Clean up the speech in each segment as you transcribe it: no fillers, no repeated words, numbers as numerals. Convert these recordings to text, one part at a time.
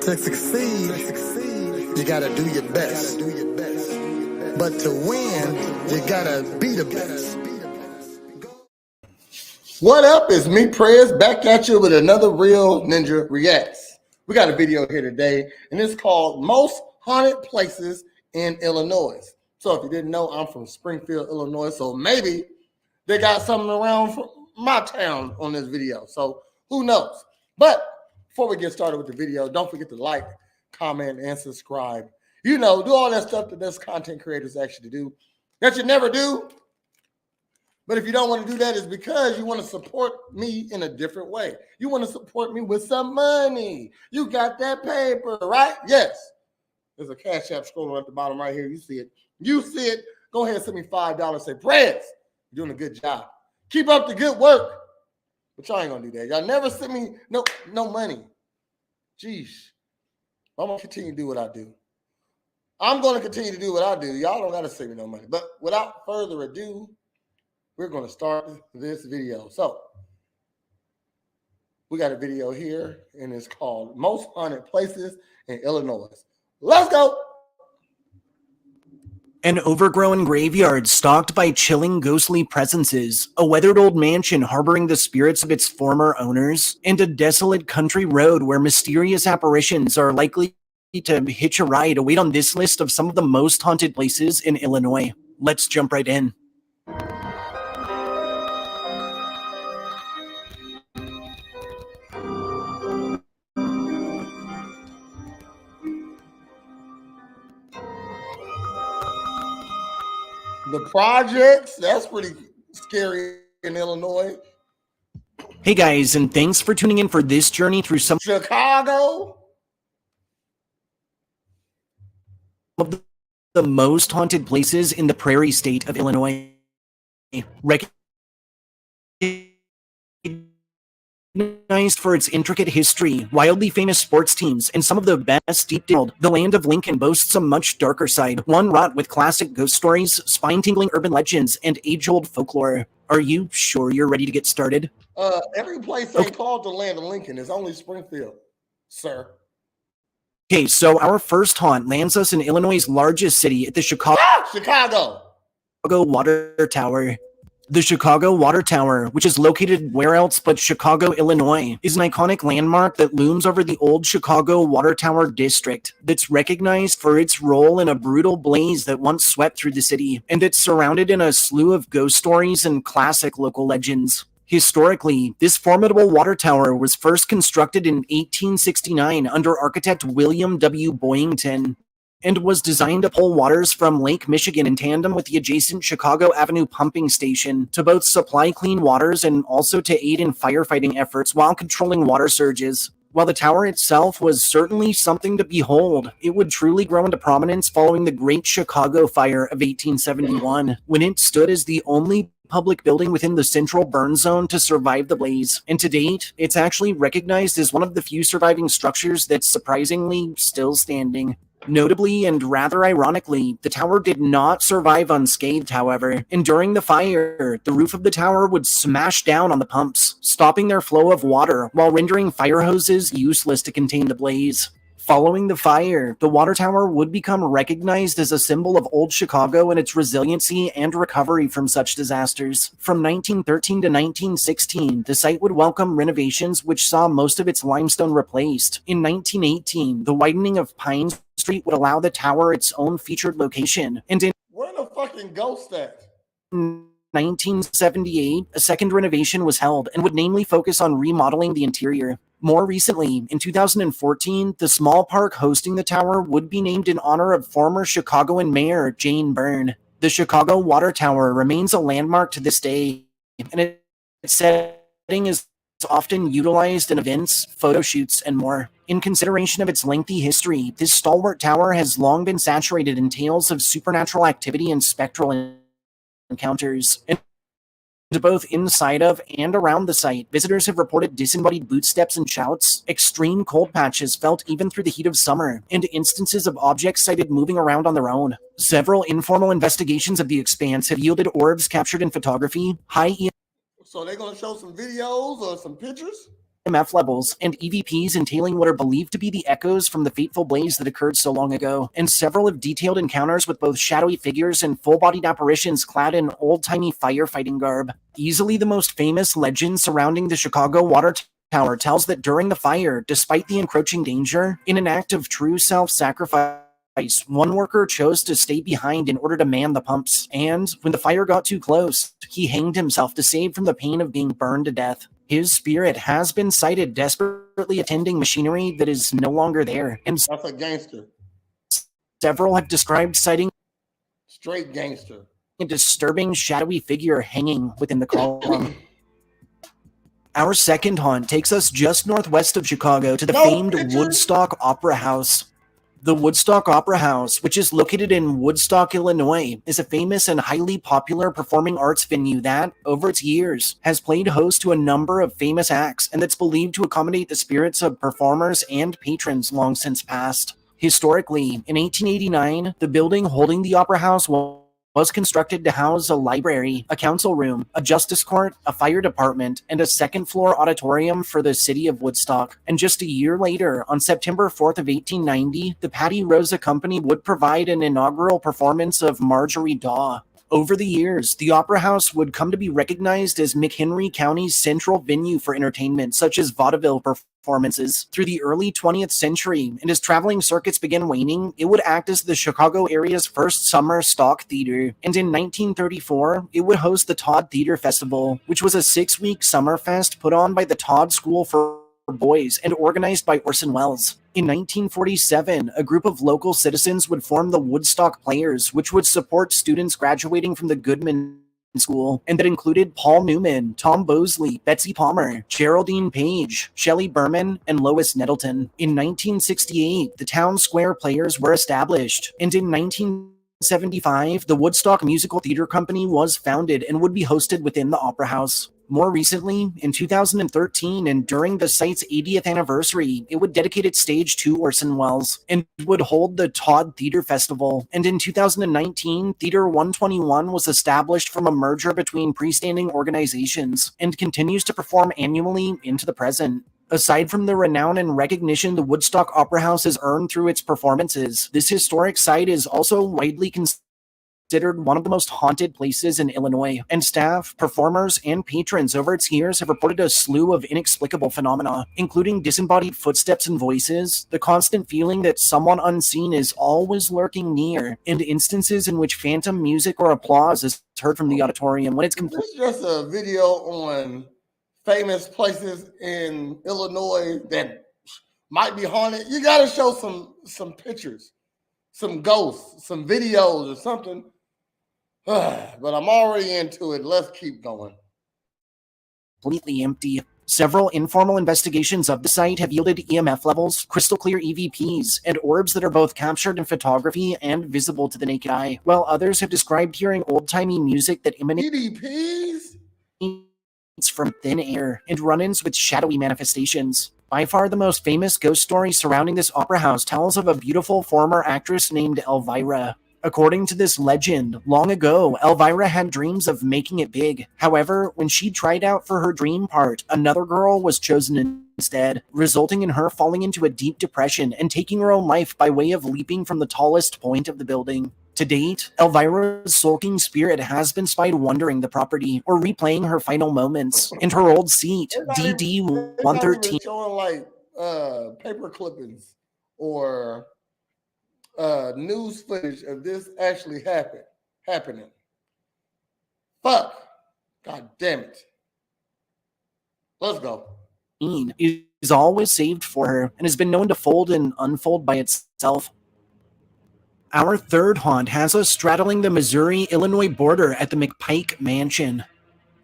To succeed, you gotta do your best. But to win, you gotta be the best. What up? It's me, Prez, back at you with another Real Ninja Reacts. We got a video here today, and it's called Most Haunted Places in Illinois. So if you didn't know, I'm from Springfield, Illinois, so maybe they got something around from my town on this video. So who knows? But before we get started with the video, don't forget to like, comment, and subscribe. You know, do all that stuff that us content creators actually do that you never do. But if you don't want to do that, it's because you want to support me in a different way. You want to support me with some money. You got that paper, right? Yes. There's a Cash App scrolling at the bottom right here. You see it. You see it. Go ahead and send me $5. Say, Prez, you're doing a good job. Keep up the good work. But y'all ain't going to do that. Y'all never send me no money. Jeez. I'm going to continue to do what I do. I'm going to continue to do what I do. Y'all don't got to send me no money. But without further ado, we're going to start this video. So we got a video here, and it's called Most Haunted Places in Illinois. Let's go. An overgrown graveyard stalked by chilling ghostly presences, a weathered old mansion harboring the spirits of its former owners, and a desolate country road where mysterious apparitions are likely to hitch a ride await on this list of some of the most haunted places in Illinois. Let's jump right in. The projects, that's pretty scary in Illinois. Hey guys, and thanks for tuning in for this journey through some Chicago. of the most haunted places in the prairie state of Illinois. Recognized for its intricate history, wildly famous sports teams, and some of the best deep world, the land of Lincoln boasts a much darker side, one wrought with classic ghost stories, spine-tingling urban legends, and age-old folklore. Are you sure you're ready to get started? Every place ain't called the land of Lincoln. It's only Springfield, sir. Okay, so our first haunt lands us in Illinois' largest city at the Chicago Water Tower. The Chicago Water Tower, which is located where else but Chicago, Illinois, is an iconic landmark that looms over the old Chicago Water Tower district that's recognized for its role in a brutal blaze that once swept through the city, and it's surrounded in a slew of ghost stories and classic local legends. Historically, this formidable water tower was first constructed in 1869 under architect William W. Boyington, and was designed to pull waters from Lake Michigan in tandem with the adjacent Chicago Avenue pumping station to both supply clean waters and also to aid in firefighting efforts while controlling water surges. While the tower itself was certainly something to behold, it would truly grow into prominence following the Great Chicago Fire of 1871, when it stood as the only public building within the central burn zone to survive the blaze. And to date, it's actually recognized as one of the few surviving structures that's surprisingly still standing. Notably and rather ironically, the tower did not survive unscathed, however, and during the fire, the roof of the tower would smash down on the pumps, stopping their flow of water while rendering fire hoses useless to contain the blaze. Following the fire, the water tower would become recognized as a symbol of old Chicago and its resiliency and recovery from such disasters. From 1913 to 1916, the site would welcome renovations which saw most of its limestone replaced. In 1918, the widening of Pine Street would allow the tower its own featured location. And in Where the fucking ghost at? 1978, a second renovation was held and would namely focus on remodeling the interior. More recently, in 2014, the small park hosting the tower would be named in honor of former Chicagoan Mayor Jane Byrne. The Chicago Water Tower remains a landmark to this day, and its setting is often utilized in events, photo shoots, and more. In consideration of its lengthy history, this stalwart tower has long been saturated in tales of supernatural activity and spectral encounters. And both inside of and around the site, visitors have reported disembodied bootsteps and shouts, extreme cold patches felt even through the heat of summer, and instances of objects sighted moving around on their own. Several informal investigations of the expanse have yielded orbs captured in photography, high So they're going to show some videos or some pictures? EMF levels and EVPs entailing what are believed to be the echoes from the fateful blaze that occurred so long ago, and several have detailed encounters with both shadowy figures and full-bodied apparitions clad in old-timey firefighting garb. Easily the most famous legend surrounding the Chicago Water Tower tells that during the fire, despite the encroaching danger, in an act of true self-sacrifice, one worker chose to stay behind in order to man the pumps, and when the fire got too close, he hanged himself to save from the pain of being burned to death. His spirit has been sighted desperately attending machinery that is no longer there, and That's a gangster. several have described sighting Straight gangster. a disturbing shadowy figure hanging within the column. Our second haunt takes us just northwest of Chicago to the famed Woodstock Opera House. The Woodstock Opera House, which is located in Woodstock, Illinois, is a famous and highly popular performing arts venue that, over its years, has played host to a number of famous acts and that's believed to accommodate the spirits of performers and patrons long since passed. Historically, in 1889, the building holding the Opera House was constructed to house a library, a council room, a justice court, a fire department, and a second-floor auditorium for the city of Woodstock. And just a year later, on September 4th of 1890, the Patty Rosa Company would provide an inaugural performance of Marjorie Daw. Over the years, the Opera House would come to be recognized as McHenry County's central venue for entertainment, such as vaudeville performances. Through the early 20th century, and as traveling circuits began waning, it would act as the Chicago area's first summer stock theater. And in 1934, it would host the Todd Theater Festival, which was a 6-week summer fest put on by the Todd School for Boys and organized by Orson Welles. In 1947, a group of local citizens would form the Woodstock Players, which would support students graduating from the Goodman School, and that included Paul Newman, Tom Bosley, Betsy Palmer, Geraldine Page, Shelley Berman, and Lois Nettleton. In 1968, the Town Square Players were established, and in 1975, the Woodstock Musical Theater Company was founded and would be hosted within the Opera House. More recently, in 2013, and during the site's 80th anniversary, it would dedicate its stage to Orson Welles and would hold the Todd Theater Festival. And in 2019, Theater 121 was established from a merger between freestanding organizations and continues to perform annually into the present. Aside from the renown and recognition the Woodstock Opera House has earned through its performances, this historic site is also widely considered one of the most haunted places in Illinois, and staff, performers, and patrons over its years have reported a slew of inexplicable phenomena, including disembodied footsteps and voices, the constant feeling that someone unseen is always lurking near, and instances in which phantom music or applause is heard from the auditorium when it's complete. This is just a video on famous places in Illinois that might be haunted. You got to show some pictures, some ghosts, some videos or something. But I'm already into it. Let's keep going. Completely empty. Several informal investigations of the site have yielded EMF levels, crystal clear EVPs, and orbs that are both captured in photography and visible to the naked eye, while others have described hearing old-timey music that emanates from thin air and run-ins with shadowy manifestations. By far the most famous ghost story surrounding this opera house tells of a beautiful former actress named Elvira. According to this legend, long ago, Elvira had dreams of making it big. However, when she tried out for her dream part, another girl was chosen instead, resulting in her falling into a deep depression and taking her own life by way of leaping from the tallest point of the building. To date, Elvira's sulking spirit has been spied wandering the property or replaying her final moments, and her old seat, DD-113, showing like paper clippings or news footage of this actually happening. Fuck. God damn it. Let's go. Is always saved for her and has been known to fold and unfold by itself. Our third haunt has us straddling the Missouri-Illinois border at the McPike Mansion.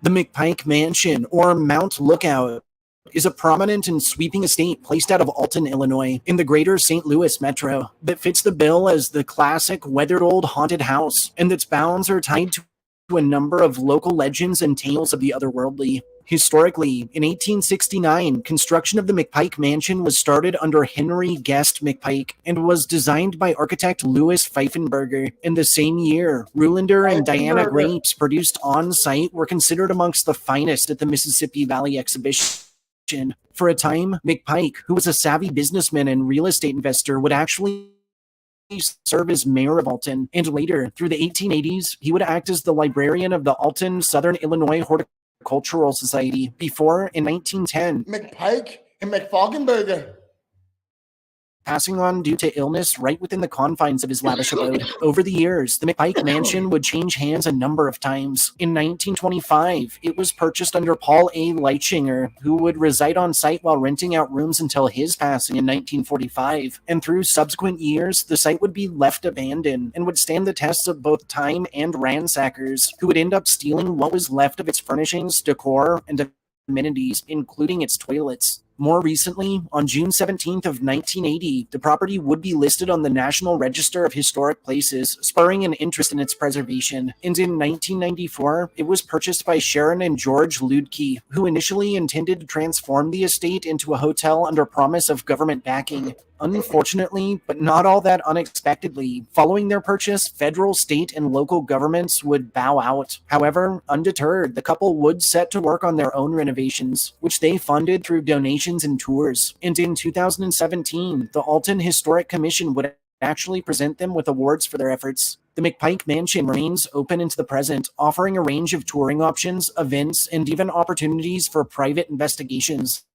The McPike Mansion, or Mount Lookout, is a prominent and sweeping estate placed out of Alton, Illinois, in the greater St. Louis metro that fits the bill as the classic weathered old haunted house, and its bounds are tied to a number of local legends and tales of the otherworldly. Historically, in 1869, construction of the McPike Mansion was started under Henry Guest McPike and was designed by architect Louis Pfeifenberger. In the same year, Rulander and Diana grapes produced on-site were considered amongst the finest at the Mississippi Valley Exhibition. For a time, McPike, who was a savvy businessman and real estate investor, would actually serve as mayor of Alton, and later, through the 1880s, he would act as the librarian of the Alton Southern Illinois Horticultural Society before, in 1910, McPike and McFoggenberger. passing on due to illness right within the confines of his lavish abode. Over the years, the McPike mansion would change hands a number of times. In 1925, it was purchased under Paul A. Leitschinger, who would reside on site while renting out rooms until his passing in 1945. And through subsequent years, the site would be left abandoned and would stand the tests of both time and ransackers, who would end up stealing what was left of its furnishings, decor, and amenities, including its toilets. More recently, on June 17th of 1980, the property would be listed on the National Register of Historic Places, spurring an interest in its preservation. And in 1994, it was purchased by Sharon and George Ludke, who initially intended to transform the estate into a hotel under promise of government backing. Unfortunately, but not all that unexpectedly, following their purchase, federal, state, and local governments would bow out. However, undeterred, the couple would set to work on their own renovations, which they funded through donations and tours. And in 2017, the Alton Historic Commission would actually present them with awards for their efforts. The McPike Mansion remains open into the present, offering a range of touring options, events, and even opportunities for private investigations.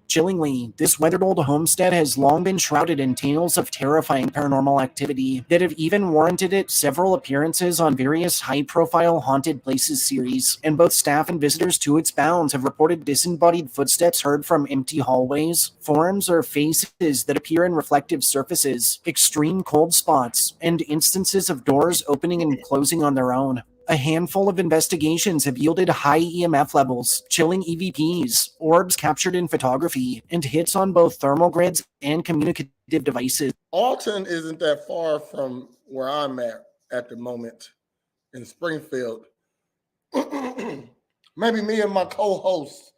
Chillingly, this weathered old homestead has long been shrouded in tales of terrifying paranormal activity that have even warranted it several appearances on various high-profile Haunted Places series, and both staff and visitors to its bounds have reported disembodied footsteps heard from empty hallways, forms or faces that appear in reflective surfaces, extreme cold spots, and instances of doors opening and closing on their own. A handful of investigations have yielded high EMF levels, chilling EVPs, orbs captured in photography, and hits on both thermal grids and communicative devices. Alton isn't that far from where I'm at the moment in Springfield. Maybe me and my co-host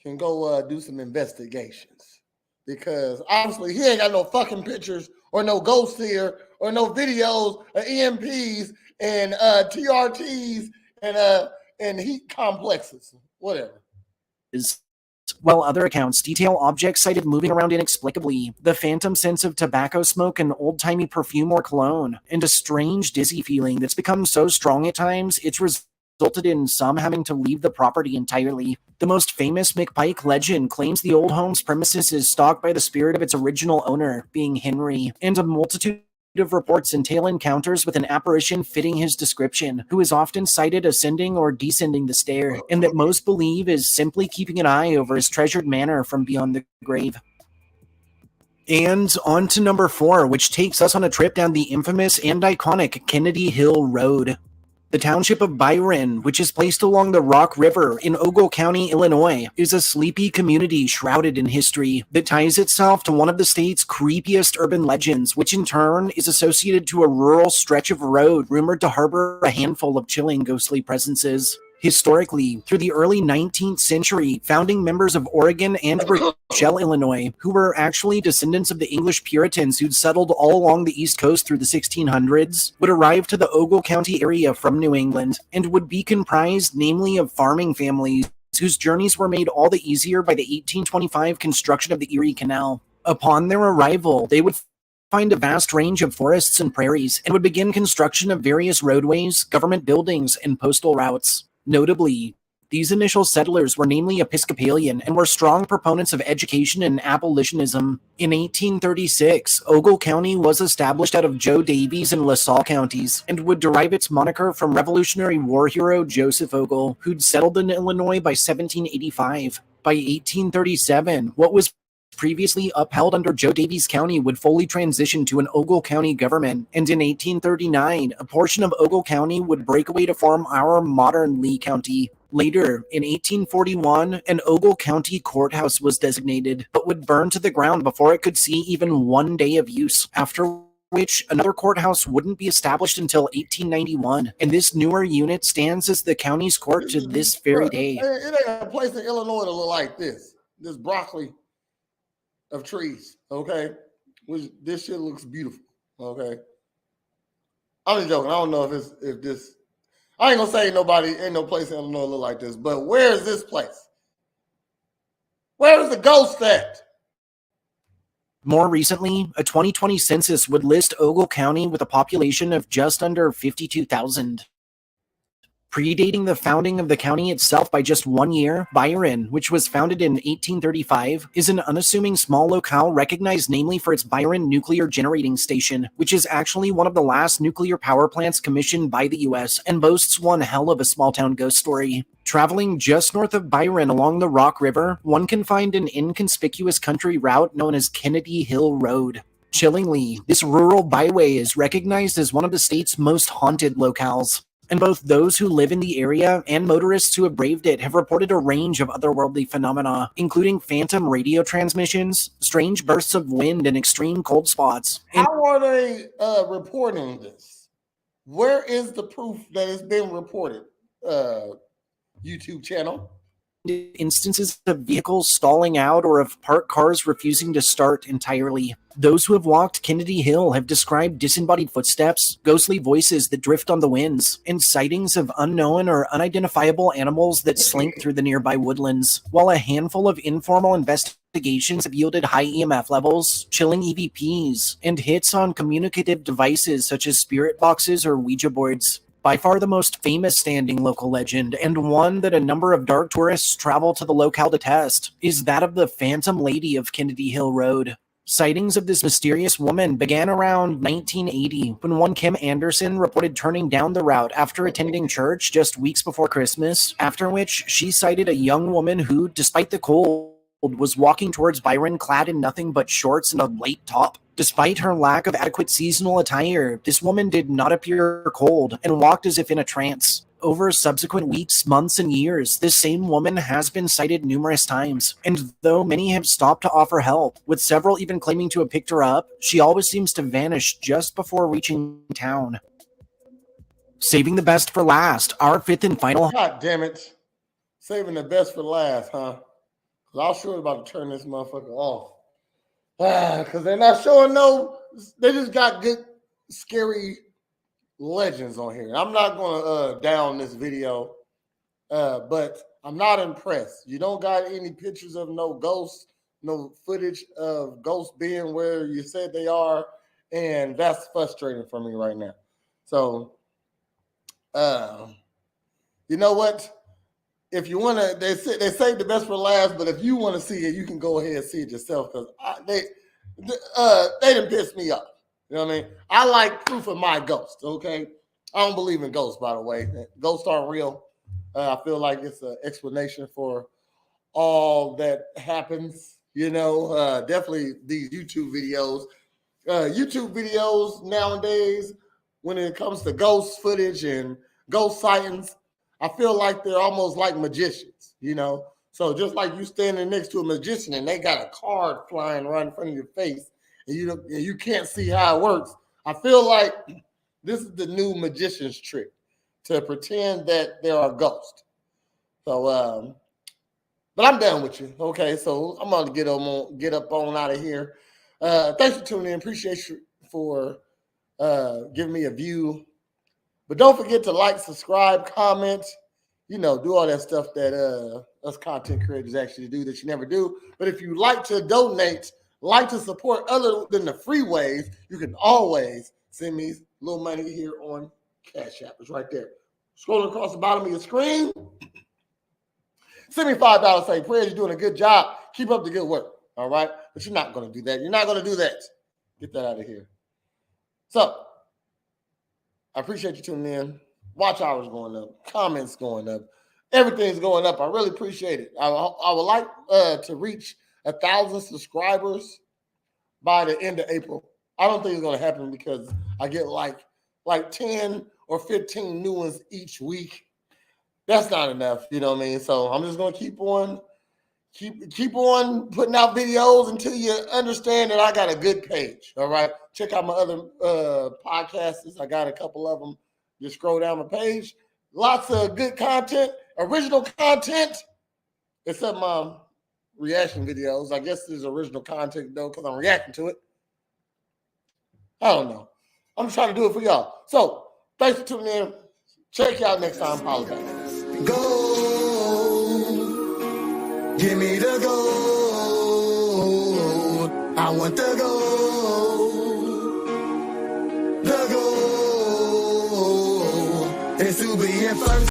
can go do some investigations, because obviously he ain't got no fucking pictures or no ghosts here or no videos of EMPs and TRTs and heat complexes, whatever. While other accounts detail objects sighted moving around inexplicably, the phantom sense of tobacco smoke and old-timey perfume or cologne, and a strange dizzy feeling that's become so strong at times it's resulted in some having to leave the property entirely. The most famous McPike legend claims the old home's premises is stalked by the spirit of its original owner, being Henry, and a multitude of reports entail encounters with an apparition fitting his description, who is often sighted ascending or descending the stair, and that most believe is simply keeping an eye over his treasured manor from beyond the grave. And on to number 4, which takes us on a trip down the infamous and iconic Kennedy Hill Road. The township of Byron, which is placed along the Rock River in Ogle County, Illinois, is a sleepy community shrouded in history that ties itself to one of the state's creepiest urban legends, which in turn is associated to a rural stretch of road rumored to harbor a handful of chilling ghostly presences. Historically, through the early 19th century, founding members of Oregon and Rochelle, Illinois, who were actually descendants of the English Puritans who'd settled all along the East Coast through the 1600s, would arrive to the Ogle County area from New England, and would be comprised namely of farming families whose journeys were made all the easier by the 1825 construction of the Erie Canal. Upon their arrival, they would find a vast range of forests and prairies, and would begin construction of various roadways, government buildings, and postal routes. Notably, these initial settlers were namely Episcopalian and were strong proponents of education and abolitionism. In 1836, Ogle County was established out of Joe Davies and LaSalle counties, and would derive its moniker from Revolutionary War hero Joseph Ogle, who'd settled in Illinois by 1785. By 1837, what was previously upheld under Joe Davies County would fully transition to an Ogle County government, and in 1839, a portion of Ogle County would break away to form our modern Lee County. Later, in 1841, an Ogle County courthouse was designated, but would burn to the ground before it could see even one day of use, after which another courthouse wouldn't be established until 1891, and this newer unit stands as the county's court to this very day. It ain't a place in Illinois to look like this broccoli of trees, okay? This shit looks beautiful, okay? I'm just joking. I don't know if this. I ain't gonna say ain't no place in Illinois look like this, but where is this place? Where's the ghost at? More recently, a 2020 census would list Ogle County with a population of just under 52,000. Predating the founding of the county itself by just 1 year, Byron, which was founded in 1835, is an unassuming small locale recognized namely for its Byron Nuclear Generating Station, which is actually one of the last nuclear power plants commissioned by the US and boasts one hell of a small-town ghost story. Traveling just north of Byron along the Rock River, one can find an inconspicuous country route known as Kennedy Hill Road. Chillingly, this rural byway is recognized as one of the state's most haunted locales. And both those who live in the area and motorists who have braved it have reported a range of otherworldly phenomena, including phantom radio transmissions, strange bursts of wind, and extreme cold spots. How are they reporting this? Where is the proof that it's been reported? YouTube channel. Instances of vehicles stalling out or of parked cars refusing to start entirely. Those who have walked Kennedy Hill have described disembodied footsteps, ghostly voices that drift on the winds, and sightings of unknown or unidentifiable animals that slink through the nearby woodlands, while a handful of informal investigations have yielded high EMF levels, chilling EVPs, and hits on communicative devices such as spirit boxes or Ouija boards. By far the most famous standing local legend, and one that a number of dark tourists travel to the locale to test, is that of the Phantom Lady of Kennedy Hill Road. Sightings of this mysterious woman began around 1980, when one Kim Anderson reported turning down the route after attending church just weeks before Christmas, after which she sighted a young woman who, despite the cold, was walking towards Byron clad in nothing but shorts and a light top. Despite her lack of adequate seasonal attire, this woman did not appear cold and walked as if in a trance. Over subsequent weeks, months, and years, this same woman has been sighted numerous times, and though many have stopped to offer help, with several even claiming to have picked her up, she always seems to vanish just before reaching town. Saving the best for last, our fifth and final... God damn it. Saving the best for last, huh? Because I was sure about to turn this motherfucker off. Because they're not showing no... They just got good, scary legends on here. I'm not going to down this video, but I'm not impressed. You don't got any pictures of no ghosts, no footage of ghosts being where you said they are, and that's frustrating for me right now. So, you know what? If you want to, they save the best for last, but if you want to see it, you can go ahead and see it yourself, because they didn't piss me off. You know what I mean? I like proof of my ghost, okay? I don't believe in ghosts, by the way. Ghosts aren't real. I feel like it's an explanation for all that happens, you know. Definitely these YouTube videos. YouTube videos nowadays, when it comes to ghost footage and ghost sightings, I feel like they're almost like magicians, you know. So just like you standing next to a magician and they got a card flying right in front of your face, and you can't see how it works. I feel like this is the new magician's trick, to pretend that there are ghosts. So, but I'm done with you. Okay, so I'm gonna get up on out of here. Thanks for tuning in. Appreciate you for giving me a view. But don't forget to like, subscribe, comment, you know, do all that stuff that us content creators actually do that you never do. But if you like to donate, like to support other than the free ways, you can always send me little money here on Cash App. It's right there. Scrolling across the bottom of your screen. Send me $5, say prayers. You're doing a good job. Keep up the good work. All right? But you're not going to do that. You're not going to do that. Get that out of here. So, I appreciate you tuning in. Watch hours going up. Comments going up. Everything's going up. I really appreciate it. I would like to reach 1,000 subscribers by the end of April. I don't think it's going to happen because I get like 10 or 15 new ones each week. That's not enough, you know what I mean? So I'm just going to keep on putting out videos until you understand that I got a good page, all right? Check out my other podcasts. I got a couple of them. Just scroll down the page. Lots of good content, original content, except my reaction videos. I guess there's original content, though, because I'm reacting to it. I don't know. I'm just trying to do it for y'all. So, thanks for tuning in. Check you out next time. Holla back. Go. Give me the gold. want the goal. The goal is to be in first.